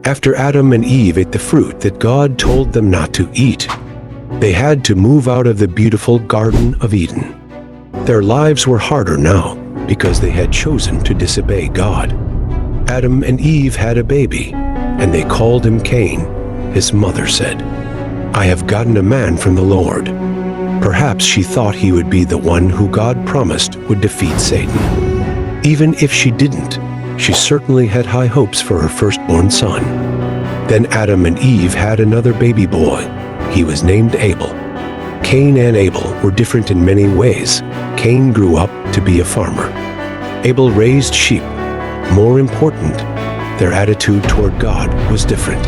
After Adam and Eve ate the fruit that God told them not to eat, they had to move out of the beautiful Garden of Eden. Their lives were harder now because they had chosen to disobey God. Adam and Eve had a baby, and they called him Cain. His mother said, "I have gotten a man from the Lord." Perhaps she thought he would be the one who God promised would defeat Satan. Even if she didn't, she certainly had high hopes for her firstborn son. Then Adam and Eve had another baby boy. He was named Abel. Cain and Abel were different in many ways. Cain grew up to be a farmer. Abel raised sheep. More important, their attitude toward God was different.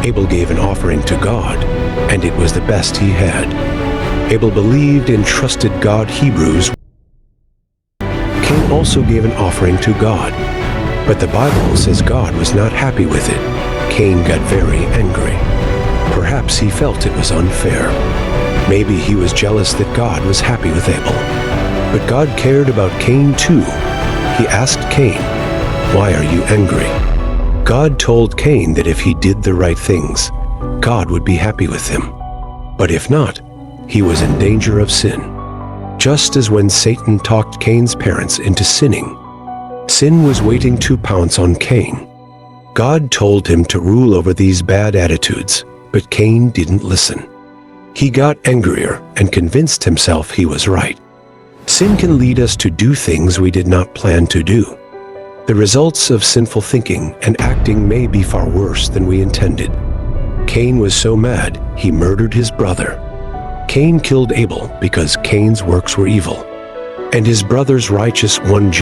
Abel gave an offering to God, and it was the best he had. Abel believed and trusted God. Hebrews. Cain also gave an offering to God, but the Bible says God was not happy with it. Cain got very angry. Perhaps he felt it was unfair. Maybe he was jealous that God was happy with Abel. But God cared about Cain too. He asked Cain, "Why are you angry?" God told Cain that if he did the right things, God would be happy with him. But if not, he was in danger of sin. Just as when Satan talked Cain's parents into sinning, sin was waiting to pounce on Cain. God told him to rule over these bad attitudes, but Cain didn't listen. He got angrier and convinced himself he was right. Sin can lead us to do things we did not plan to do. The results of sinful thinking and acting may be far worse than we intended. Cain was so mad, he murdered his brother. Cain killed Abel because Cain's works were evil, and his brother's righteous one.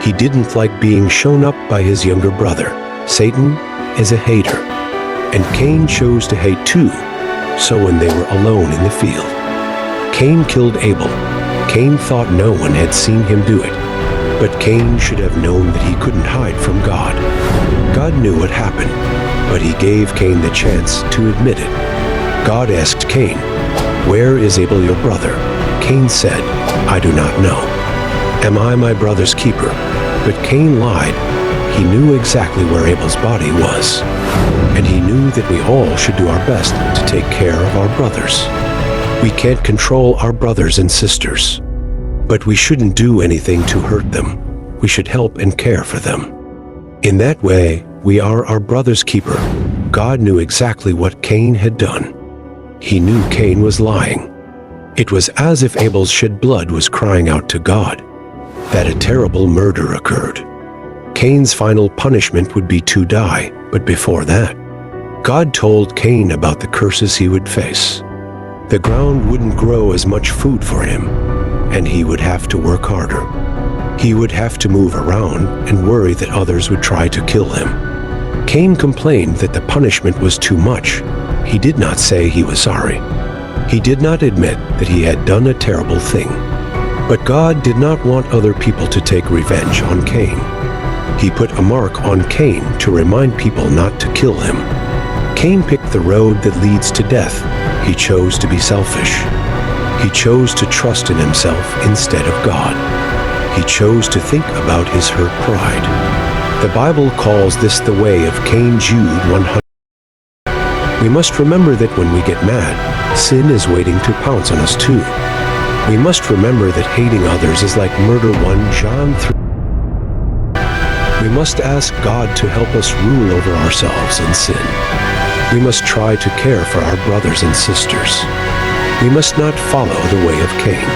He didn't like being shown up by his younger brother. Satan is a hater, and Cain chose to hate too. So when they were alone in the field, Cain killed Abel. Cain thought no one had seen him do it, but Cain should have known that he couldn't hide from God. God knew what happened, but he gave Cain the chance to admit it. God asked Cain, "Where is Abel your brother?" Cain said, "I do not know. Am I my brother's keeper?" But Cain lied. He knew exactly where Abel's body was, and he knew that we all should do our best to take care of our brothers. We can't control our brothers and sisters, but we shouldn't do anything to hurt them. We should help and care for them. In that way, we are our brother's keeper. God knew exactly what Cain had done. He knew Cain was lying. It was as if Abel's shed blood was crying out to God that a terrible murder occurred. Cain's final punishment would be to die, but before that, God told Cain about the curses he would face. The ground wouldn't grow as much food for him, and he would have to work harder. He would have to move around and worry that others would try to kill him. Cain complained that the punishment was too much. He did not say he was sorry. He did not admit that he had done a terrible thing. But God did not want other people to take revenge on Cain. He put a mark on Cain to remind people not to kill him. Cain picked the road that leads to death. He chose to be selfish. He chose to trust in himself instead of God. He chose to think about his hurt pride. The Bible calls this the way of Cain. Jude 100. We must remember that when we get mad, sin is waiting to pounce on us too. We must remember that hating others is like murder. 1 John 3. We must ask God to help us rule over ourselves in sin. We must try to care for our brothers and sisters. We must not follow the way of Cain.